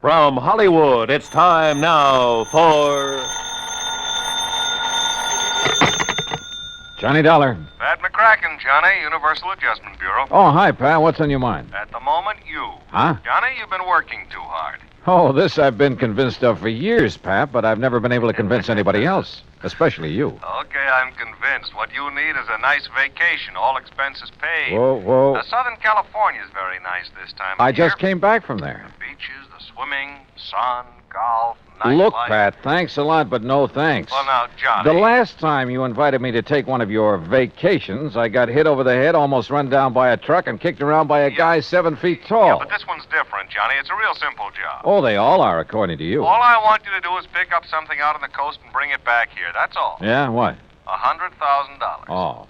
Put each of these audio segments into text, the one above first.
From Hollywood, it's time now for... Johnny Dollar. Pat McCracken, Johnny, Universal Adjustment Bureau. Oh, hi, Pat. What's on your mind? At the moment, you. Huh? Johnny, you've been working too hard. Oh, this I've been convinced of for years, Pat, but I've never been able to convince anybody else, especially you. Okay, I'm convinced. What you need is a nice vacation, all expenses paid. Whoa. Southern California is very nice this time of I year. just came back from there. The beaches, the swimming, sun, golf, nightlife. Look, Pat, thanks a lot, but no thanks. Well, now, Johnny. The last time you invited me to take one of your vacations, I got hit over the head, almost run down by a truck, and kicked around by a guy 7 feet tall. Yeah, but this one's different, Johnny. It's a real simple job. Oh, they all are, according to you. All I want you to do is pick up something out on the coast and bring it back here. That's all. Yeah, what? $100,000.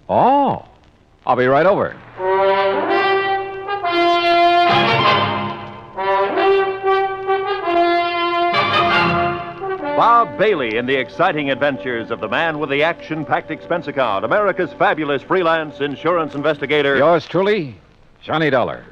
Oh. I'll be right over. Bob Bailey in the exciting adventures of the man with the action-packed expense account, America's fabulous freelance insurance investigator. Yours truly, Johnny Dollar.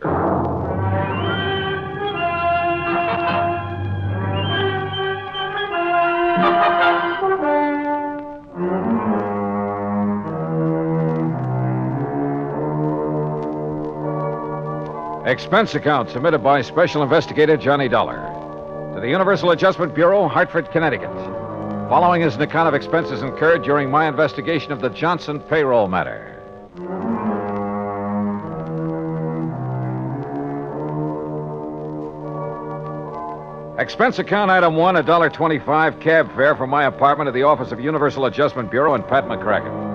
Expense account submitted by Special Investigator Johnny Dollar to the Universal Adjustment Bureau, Hartford, Connecticut. Following is an account of expenses incurred during my investigation of the Johnson payroll matter. Expense account item 1, $1.25 cab fare from my apartment to the office of Universal Adjustment Bureau and Pat McCracken.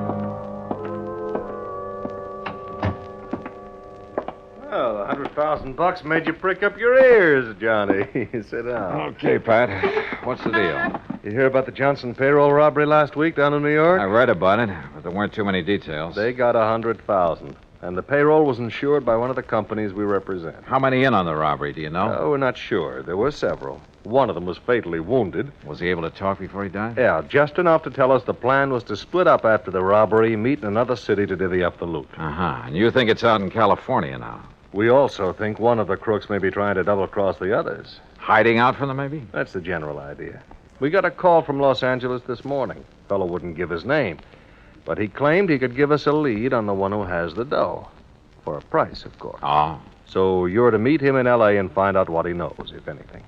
Well, $100,000 made you prick up your ears, Johnny. Sit down. Okay, Pat. What's the deal? You hear about the Johnson payroll robbery last week down in New York? I read about it, but there weren't too many details. They got $100,000, and the payroll was insured by one of the companies we represent. How many in on the robbery, do you know? Oh, we're not sure. There were several. One of them was fatally wounded. Was he able to talk before he died? Yeah, just enough to tell us the plan was to split up after the robbery, meet in another city to divvy up the loot. Uh-huh. And you think it's out in California now? We also think one of the crooks may be trying to double-cross the others. Hiding out from them, maybe? That's the general idea. We got a call from Los Angeles this morning. Fellow wouldn't give his name, but he claimed he could give us a lead on the one who has the dough. For a price, of course. Oh. So you're to meet him in L.A. and find out what he knows, if anything.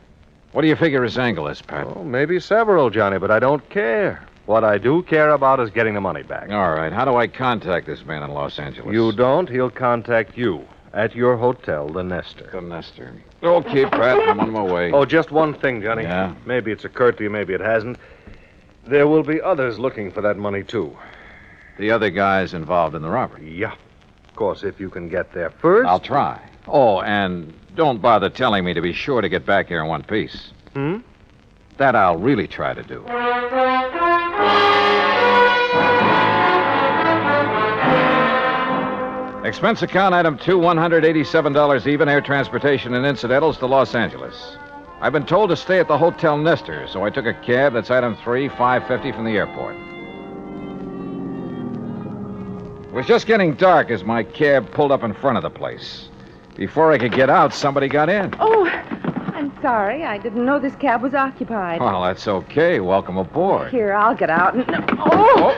What do you figure his angle is, Pat? Oh, maybe several, Johnny, but I don't care. What I do care about is getting the money back. All right. How do I contact this man in Los Angeles? You don't, he'll contact you. At your hotel, the Nestor. The Nestor. Okay, Pat, I'm on my way. Oh, just one thing, Johnny. Yeah? Maybe it's occurred to you, maybe it hasn't. There will be others looking for that money, too. The other guys involved in the robbery? Yeah. Of course, if you can get there first. I'll try. Oh, and don't bother telling me to be sure to get back here in one piece. That I'll really try to do. Expense account item 2, $187 even, air transportation and incidentals to Los Angeles. I've been told to stay at the Hotel Nestor, so I took a cab. That's item 3, $5.50 from the airport. It was just getting dark as my cab pulled up in front of the place. Before I could get out, somebody got in. Oh, I'm sorry. I didn't know this cab was occupied. Well, that's okay. Welcome aboard. Here, I'll get out. Oh!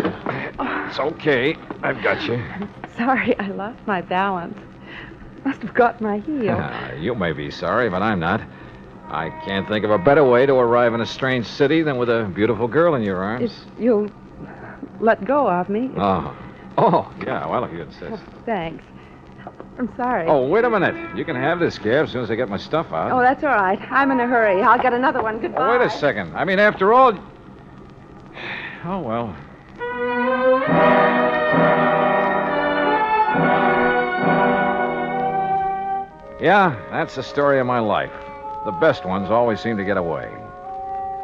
It's okay. I've got you. Sorry, I lost my balance. Must have got my heel. You may be sorry, but I'm not. I can't think of a better way to arrive in a strange city than with a beautiful girl in your arms. If you'll let go of me. Oh, yeah, well, if you insist. Oh, thanks. I'm sorry. Oh, wait a minute. You can have this cab as soon as I get my stuff out. Oh, that's all right. I'm in a hurry. I'll get another one. Goodbye. Oh, wait a second. I mean, after all... Oh, well. Yeah, that's the story of my life. The best ones always seem to get away.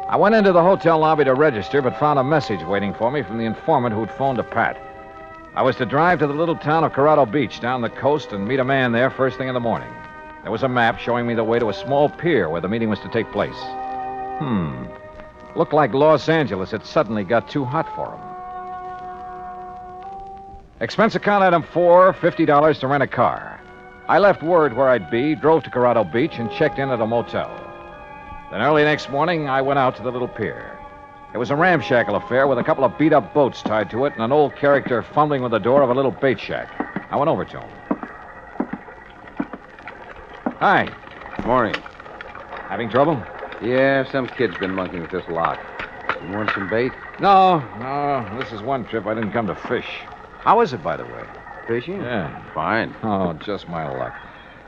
I went into the hotel lobby to register, but found a message waiting for me from the informant who'd phoned to Pat. I was to drive to the little town of Corrado Beach down the coast and meet a man there first thing in the morning. There was a map showing me the way to a small pier where the meeting was to take place. Looked like Los Angeles had suddenly got too hot for him. Expense account item 4, $50 to rent a car. I left word where I'd be, drove to Corrado Beach, and checked in at a motel. Then early next morning, I went out to the little pier. It was a ramshackle affair with a couple of beat-up boats tied to it and an old character fumbling with the door of a little bait shack. I went over to him. Hi. Morning. Having trouble? Yeah, some kid's been monkeying with this lock. You want some bait? No. This is one trip I didn't come to fish. How is it, by the way? Fishing? Yeah. Fine. Oh, just my luck.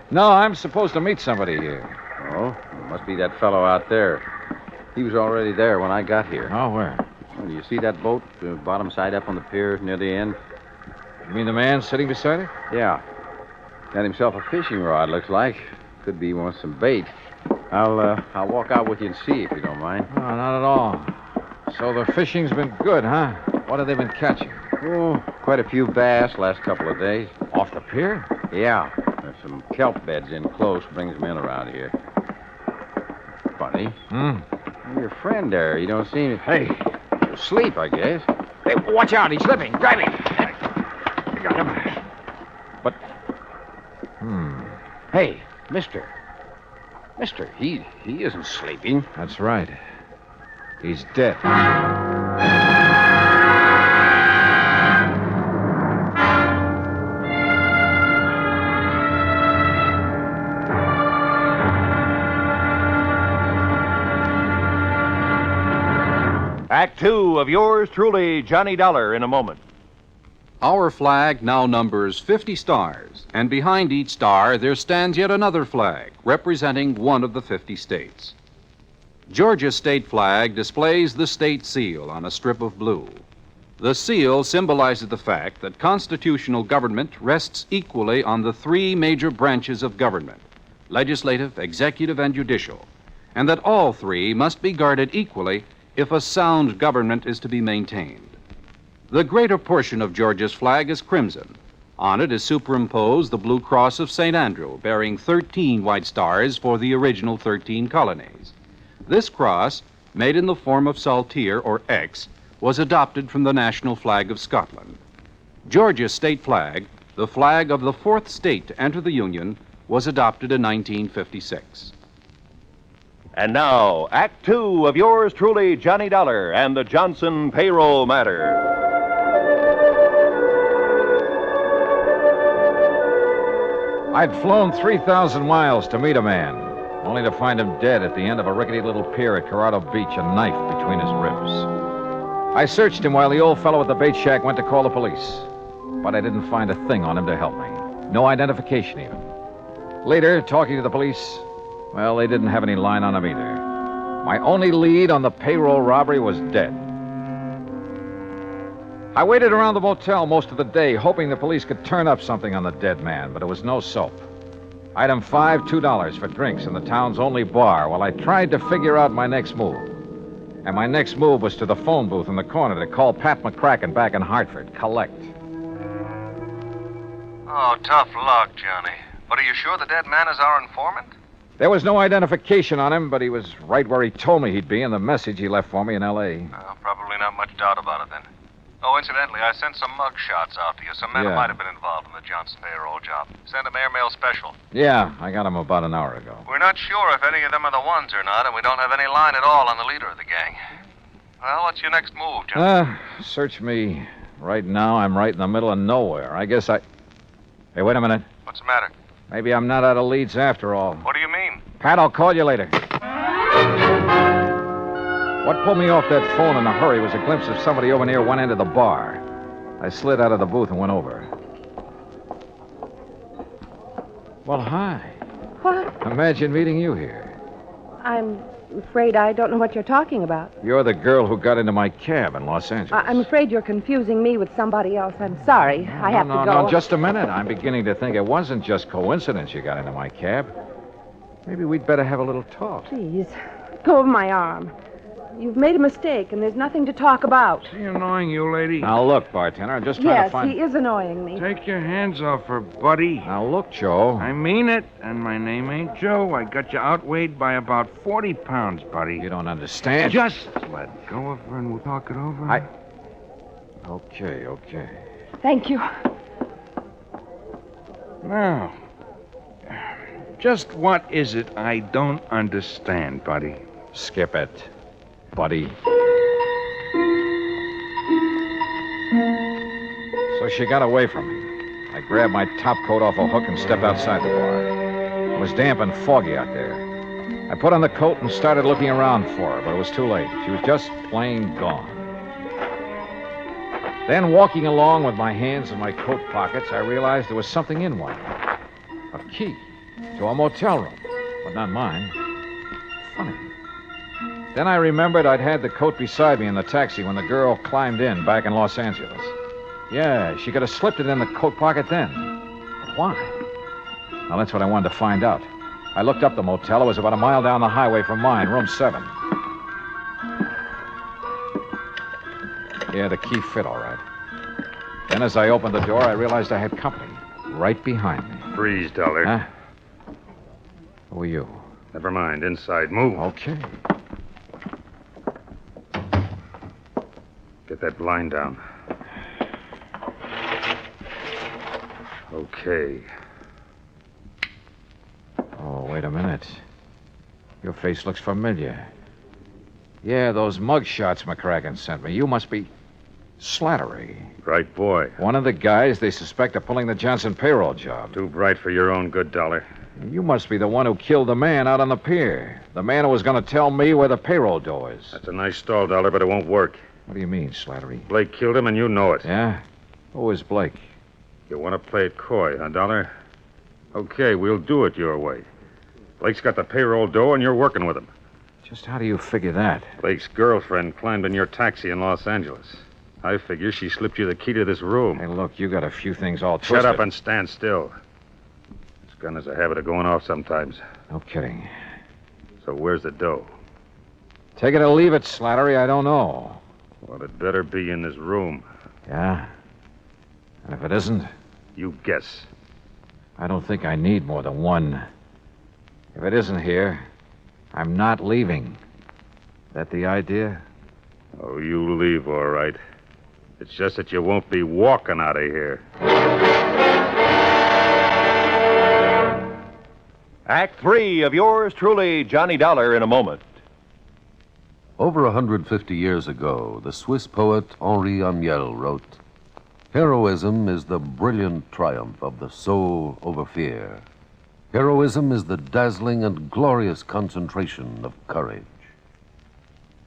No, I'm supposed to meet somebody here. Oh, it must be that fellow out there. He was already there when I got here. Oh, where? Oh, do you see that boat, the bottom side up on the pier near the end? You mean the man sitting beside it? Yeah. Got himself a fishing rod, looks like. Could be he wants some bait. I'll walk out with you and see if you don't mind. Oh, not at all. So the fishing's been good, huh? What have they been catching? Oh, quite a few bass last couple of days. Off the pier? Yeah. There's some kelp beds in close. Brings them in around here. Funny. Your friend there, you don't seem... Hey. Asleep, I guess. Hey, watch out. He's slipping. Grab him. I got him. But... Hey, mister. Mister, he isn't sleeping. That's right. He's dead. Act 2 of yours truly, Johnny Dollar, in a moment. Our flag now numbers 50 stars, and behind each star there stands yet another flag representing one of the 50 states. Georgia's state flag displays the state seal on a strip of blue. The seal symbolizes the fact that constitutional government rests equally on the three major branches of government, legislative, executive, and judicial, and that all three must be guarded equally if a sound government is to be maintained. The greater portion of Georgia's flag is crimson. On it is superimposed the blue cross of St. Andrew, bearing 13 white stars for the original 13 colonies. This cross, made in the form of saltire or X, was adopted from the national flag of Scotland. Georgia's state flag, the flag of the fourth state to enter the Union, was adopted in 1956. And now, Act 2 of yours truly, Johnny Dollar, and the Johnson payroll matter. I'd flown 3,000 miles to meet a man, only to find him dead at the end of a rickety little pier at Corrado Beach, a knife between his ribs. I searched him while the old fellow at the bait shack went to call the police, but I didn't find a thing on him to help me. No identification, even. Later, talking to the police, well, they didn't have any line on him either. My only lead on the payroll robbery was dead. I waited around the motel most of the day, hoping the police could turn up something on the dead man, but it was no soap. Item 5, $2 for drinks in the town's only bar while I tried to figure out my next move. And my next move was to the phone booth in the corner to call Pat McCracken back in Hartford. Collect. Oh, tough luck, Johnny. But are you sure the dead man is our informant? There was no identification on him, but he was right where he told me he'd be in the message he left for me in L.A. Probably not much doubt about it, then. Oh, incidentally, I sent some mug shots out to you. Some men who Yeah. might have been involved in the Johnson payroll job. Send them airmail special. Yeah, I got him about an hour ago. We're not sure if any of them are the ones or not, and we don't have any line at all on the leader of the gang. Well, what's your next move, Johnny? Search me. Right now, I'm right in the middle of nowhere. I guess I... Hey, wait a minute. What's the matter? Maybe I'm not out of leads after all. What do you mean? Pat, I'll call you later. What pulled me off that phone in a hurry was a glimpse of somebody over near one end of the bar. I slid out of the booth and went over. Well, hi. What? Imagine meeting you here. I'm afraid I don't know what you're talking about. You're the girl who got into my cab in Los Angeles. I'm afraid you're confusing me with somebody else. I'm sorry. I have to go. No, just a minute. I'm beginning to think it wasn't just coincidence you got into my cab. Maybe we'd better have a little talk. Please, go of my arm. You've made a mistake, and there's nothing to talk about. Is he annoying you, lady? Now, look, bartender, I'm just trying Yes, to find... he is annoying me. Take your hands off her, buddy. Now, look, Joe. I mean it, and my name ain't Joe. I got you outweighed by about 40 pounds, buddy. You don't understand. Just let go of her and we'll talk it over. Okay. Thank you. Now, just what is it I don't understand, buddy? Skip it, buddy. So she got away from me. I grabbed my top coat off a hook and stepped outside the bar. It was damp and foggy out there. I put on the coat and started looking around for her, but it was too late. She was just plain gone. Then, walking along with my hands in my coat pockets, I realized there was something in one. A key to a motel room, but not mine. Funny. Then I remembered I'd had the coat beside me in the taxi when the girl climbed in back in Los Angeles. Yeah, she could have slipped it in the coat pocket then. But why? Now, that's what I wanted to find out. I looked up the motel. It was about a mile down the highway from mine, room 7. Yeah, the key fit all right. Then as I opened the door, I realized I had company right behind me. Freeze, Dollar. Huh? Who are you? Never mind. Inside. Move. Okay. Get that blind down. Okay. Oh, wait a minute. Your face looks familiar. Yeah, those mug shots McCracken sent me. You must be Slattery. Right boy. One of the guys they suspect of pulling the Johnson payroll job. Too bright for your own good, Dollar. You must be the one who killed the man out on the pier. The man who was going to tell me where the payroll dough is. That's a nice stall, Dollar, but it won't work. What do you mean, Slattery? Blake killed him, and you know it. Yeah? Who is Blake? You want to play it coy, huh, Dollar? Okay, we'll do it your way. Blake's got the payroll dough, and you're working with him. Just how do you figure that? Blake's girlfriend climbed in your taxi in Los Angeles. I figure she slipped you the key to this room. Hey, look, you got a few things all twisted. Shut up and stand still. This gun has a habit of going off sometimes. No kidding. So where's the dough? Take it or leave it, Slattery. I don't know. Well, it better be in this room. Yeah? And if it isn't? You guess. I don't think I need more than one. If it isn't here, I'm not leaving. That the idea? Oh, you leave, all right. It's just that you won't be walking out of here. Act 3 of yours truly, Johnny Dollar, in a moment. Over 150 years ago, the Swiss poet Henri Amiel wrote, "Heroism is the brilliant triumph of the soul over fear. Heroism is the dazzling and glorious concentration of courage."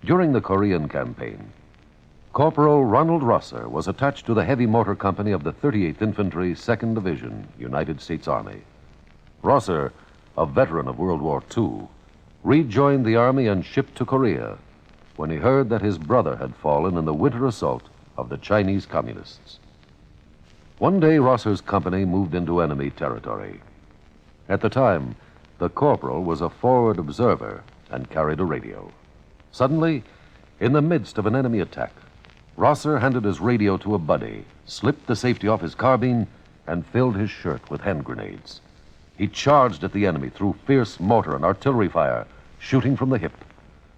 During the Korean campaign, Corporal Ronald Rosser was attached to the heavy mortar company of the 38th Infantry, 2nd Division, United States Army. Rosser, a veteran of World War II, rejoined the Army and shipped to Korea when he heard that his brother had fallen in the winter assault of the Chinese Communists. One day, Rosser's company moved into enemy territory. At the time, the corporal was a forward observer and carried a radio. Suddenly, in the midst of an enemy attack, Rosser handed his radio to a buddy, slipped the safety off his carbine, and filled his shirt with hand grenades. He charged at the enemy through fierce mortar and artillery fire, shooting from the hip.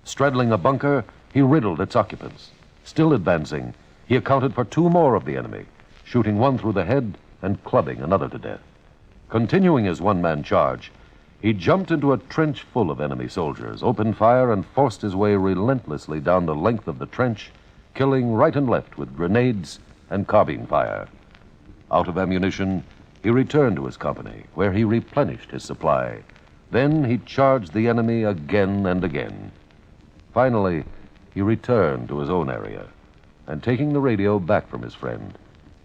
Straddling a bunker, he riddled its occupants. Still advancing, he accounted for 2 more of the enemy, shooting one through the head and clubbing another to death. Continuing his one-man charge, he jumped into a trench full of enemy soldiers, opened fire, and forced his way relentlessly down the length of the trench, killing right and left with grenades and carbine fire. Out of ammunition, he returned to his company, where he replenished his supply. Then he charged the enemy again and again. Finally, he returned to his own area, and taking the radio back from his friend,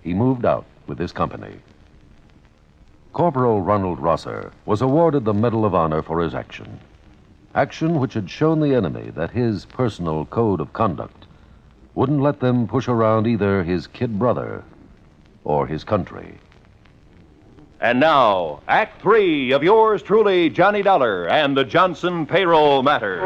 he moved out with his company. Corporal Ronald Rosser was awarded the Medal of Honor for his action. Action which had shown the enemy that his personal code of conduct wouldn't let them push around either his kid brother or his country. And now, Act 3 of yours truly, Johnny Dollar, and the Johnson payroll matter.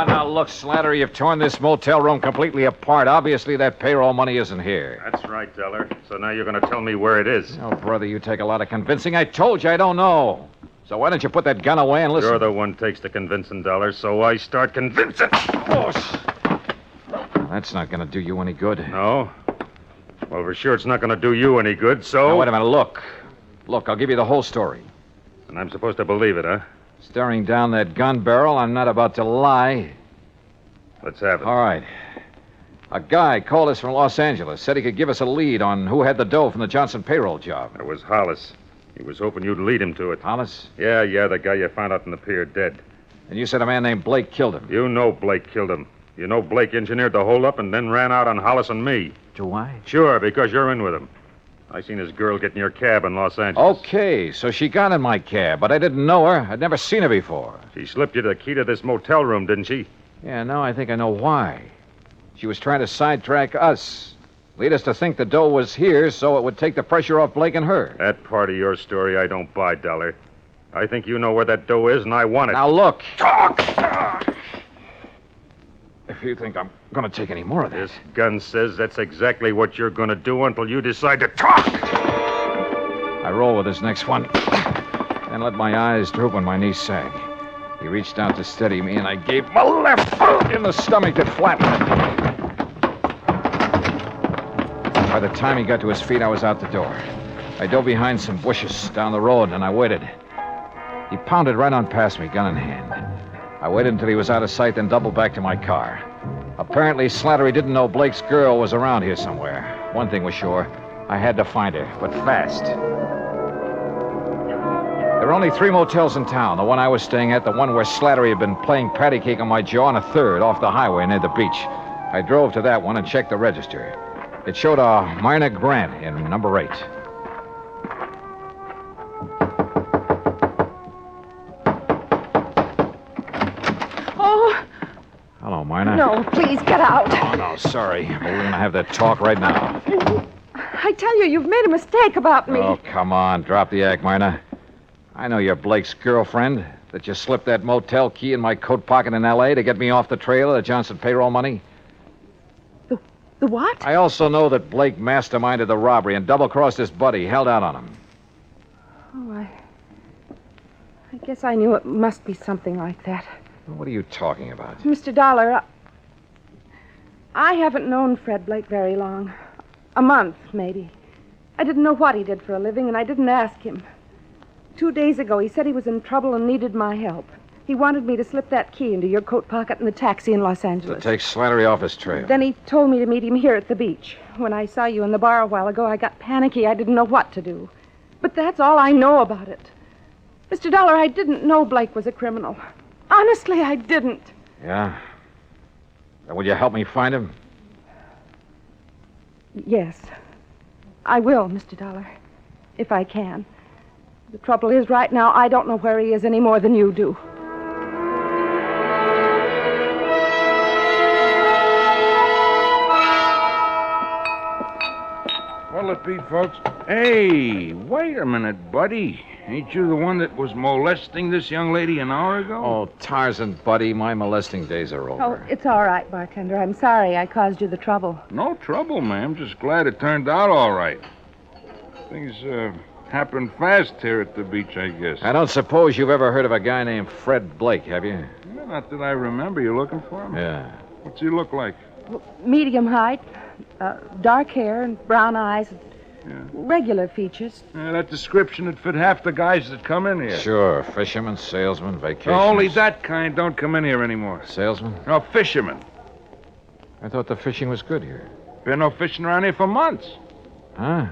Now, look, Slattery, you've torn this motel room completely apart. Obviously, that payroll money isn't here. That's right, Dollar. So now you're going to tell me where it is. Oh, brother, you take a lot of convincing. I told you I don't know. So why don't you put that gun away and listen? You're the one takes the convincing, Dollar, so I start convincing. Oh, that's not going to do you any good. No? Well, for sure it's not going to do you any good, so... Now, wait a minute. Look, I'll give you the whole story. And I'm supposed to believe it, huh? Staring down that gun barrel, I'm not about to lie. Let's have it. All right. A guy called us from Los Angeles, said he could give us a lead on who had the dough from the Johnson payroll job. It was Hollis. He was hoping you'd lead him to it. Hollis? Yeah, the guy you found out in the pier dead. And you said a man named Blake killed him. You know Blake killed him. You know Blake engineered the holdup and then ran out on Hollis and me. Do I? Sure, because you're in with him. I seen his girl get in your cab in Los Angeles. Okay, so she got in my cab, but I didn't know her. I'd never seen her before. She slipped you the key to this motel room, didn't she? Yeah, now I think I know why. She was trying to sidetrack us. Lead us to think the dough was here so it would take the pressure off Blake and her. That part of your story I don't buy, Dollar. I think you know where that dough is, and I want it. Now, look. Talk! If you think I'm going to take any more of this. This gun says that's exactly what you're going to do until you decide to talk. I roll with this next one and let my eyes droop when my knees sag. He reached out to steady me, and I gave him a left hook in the stomach that flattened him. By the time he got to his feet, I was out the door. I dove behind some bushes down the road, and I waited. He pounded right on past me, gun in hand. I waited until he was out of sight, then doubled back to my car. Apparently, Slattery didn't know Blake's girl was around here somewhere. One thing was sure. I had to find her, but fast. There were only 3 motels in town. The one I was staying at, the one where Slattery had been playing patty cake on my jaw, and a third off the highway near the beach. I drove to that one and checked the register. It showed a Myrna Grant in number 8. Oh, Hello, Myrna. no, please get out. Oh, no, sorry. We're going to have that talk right now. I tell you, you've made a mistake about me. Oh, come on. Drop the act, Myrna. I know you're Blake's girlfriend, that you slipped that motel key in my coat pocket in L.A. to get me off the trail of the Johnson payroll money. The what? I also know that Blake masterminded the robbery and double-crossed his buddy, held out on him. Oh, I guess I knew it must be something like that. What are you talking about? Mr. Dollar, I haven't known Fred Blake very long. A month, maybe. I didn't know what he did for a living, and I didn't ask him. 2 days ago, he said he was in trouble and needed my help. He wanted me to slip that key into your coat pocket in the taxi in Los Angeles. To take Slattery off his trail. Then he told me to meet him here at the beach. When I saw you in the bar a while ago, I got panicky. I didn't know what to do. But that's all I know about it. Mr. Dollar, I didn't know Blake was a criminal. Honestly, I didn't. Yeah? Will you help me find him? Yes. I will, Mr. Dollar. If I can. The trouble is, right now, I don't know where he is any more than you do. What'll it be, folks? Hey, wait a minute, buddy. Ain't you the one that was molesting this young lady an hour ago? Oh, Tarzan, buddy, my molesting days are over. Oh, it's all right, bartender. I'm sorry I caused you the trouble. No trouble, ma'am. Just glad it turned out all right. Things happen fast here at the beach, I guess. I don't suppose you've ever heard of a guy named Fred Blake, have you? Yeah, not that I remember. You looking for him? Yeah. What's he look like? Medium height, dark hair and brown eyes. Yeah. Regular features. That description would fit half the guys that come in here. Sure. Fisherman, salesman, vacation. Only that kind don't come in here anymore. Salesman? No, fishermen. I thought the fishing was good here. Been no fishing around here for months. Huh?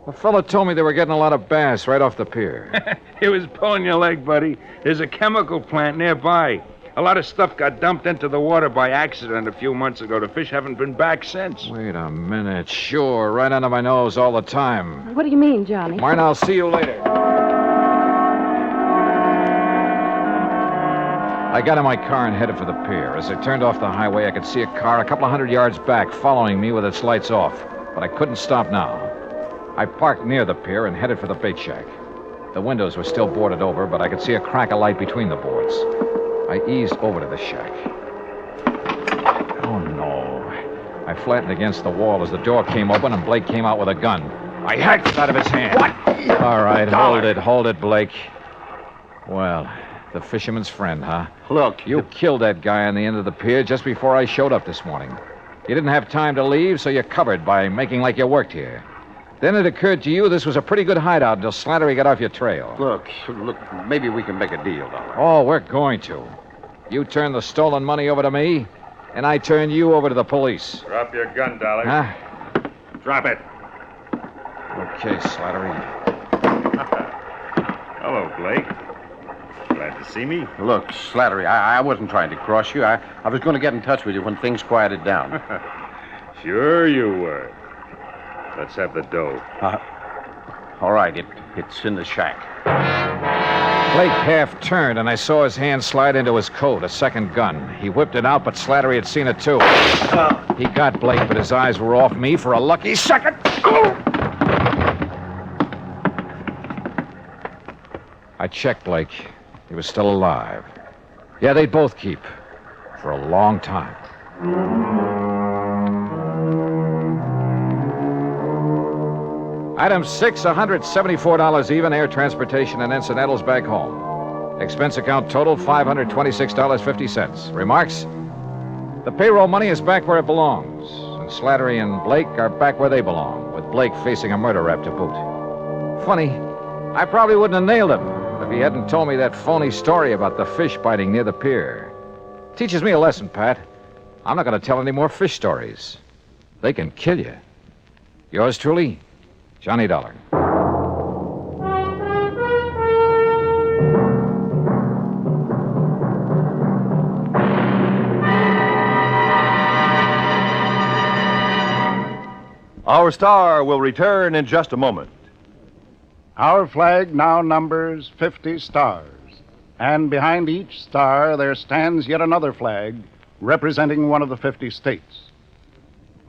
A fellow told me they were getting a lot of bass right off the pier. He was pulling your leg, buddy. There's a chemical plant nearby. A lot of stuff got dumped into the water by accident a few months ago. The fish haven't been back since. Wait a minute. Sure, right under my nose all the time. What do you mean, Johnny? Martin, I'll see you later. I got in my car and headed for the pier. As I turned off the highway, I could see a car a couple of 100 yards back following me with its lights off. But I couldn't stop now. I parked near the pier and headed for the bait shack. The windows were still boarded over, but I could see a crack of light between the boards. I eased over to the shack. Oh, no. I flattened against the wall as the door came open and Blake came out with a gun. I hacked it out of his hand. What? All right, hold it, Blake. Well, the fisherman's friend, huh? Look, You killed that guy on the end of the pier just before I showed up this morning. You didn't have time to leave, so you covered by making like you worked here. Then it occurred to you this was a pretty good hideout until Slattery got off your trail. Look, maybe we can make a deal, Dollar. Oh, we're going to. You turn the stolen money over to me, and I turn you over to the police. Drop your gun, Dollar. Huh? Drop it. Okay, Slattery. Hello, Blake. Glad to see me. Look, Slattery, I wasn't trying to cross you. I was going to get in touch with you when things quieted down. Sure you were. Let's have the dough. All right, it's in the shack. Blake half turned, and I saw his hand slide into his coat, a second gun. He whipped it out, but Slattery had seen it too. He got Blake, but his eyes were off me for a lucky second. I checked Blake. He was still alive. Yeah, they'd both keep. For a long time. Item 6, $174 even, air transportation and incidentals back home. Expense account total, $526.50. Remarks? The payroll money is back where it belongs, and Slattery and Blake are back where they belong, with Blake facing a murder rap to boot. Funny, I probably wouldn't have nailed him if he hadn't told me that phony story about the fish biting near the pier. Teaches me a lesson, Pat. I'm not going to tell any more fish stories. They can kill you. Yours truly, Johnny Dollar. Our star will return in just a moment. Our flag now numbers 50 stars, and behind each star there stands yet another flag representing one of the 50 states.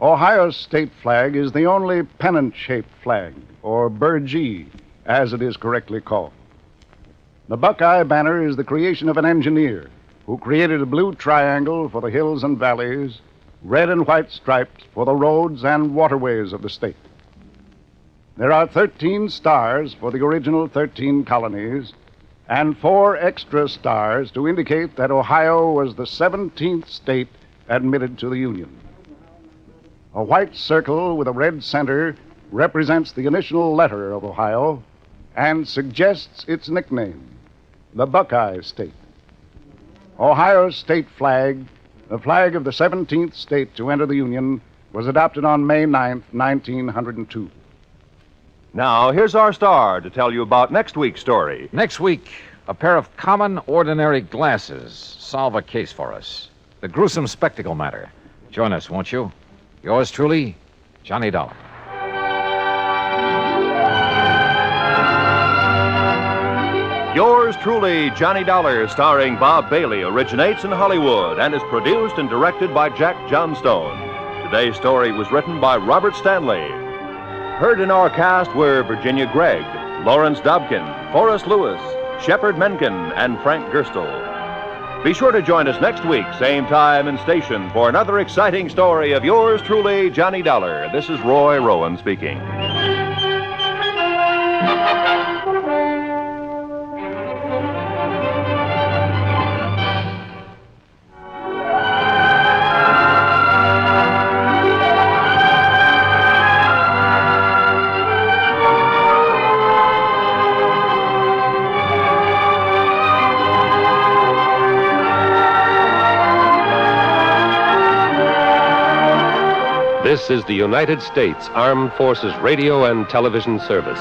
Ohio's state flag is the only pennant-shaped flag, or burgee, as it is correctly called. The Buckeye banner is the creation of an engineer who created a blue triangle for the hills and valleys, red and white stripes for the roads and waterways of the state. There are 13 stars for the original 13 colonies, and 4 extra stars to indicate that Ohio was the 17th state admitted to the Union. A white circle with a red center represents the initial letter of Ohio and suggests its nickname, the Buckeye State. Ohio's state flag, the flag of the 17th state to enter the Union, was adopted on May 9th, 1902. Now, here's our star to tell you about next week's story. Next week, a pair of common, ordinary glasses solve a case for us. The gruesome spectacle matter. Join us, won't you? Yours truly, Johnny Dollar. Yours truly, Johnny Dollar, starring Bob Bailey, originates in Hollywood and is produced and directed by Jack Johnstone. Today's story was written by Robert Stanley. Heard in our cast were Virginia Gregg, Lawrence Dobkin, Forrest Lewis, Shepard Menken, and Frank Gerstle. Be sure to join us next week, same time and station, for another exciting story of yours truly, Johnny Dollar. This is Roy Rowan speaking. This is the United States Armed Forces Radio and Television Service.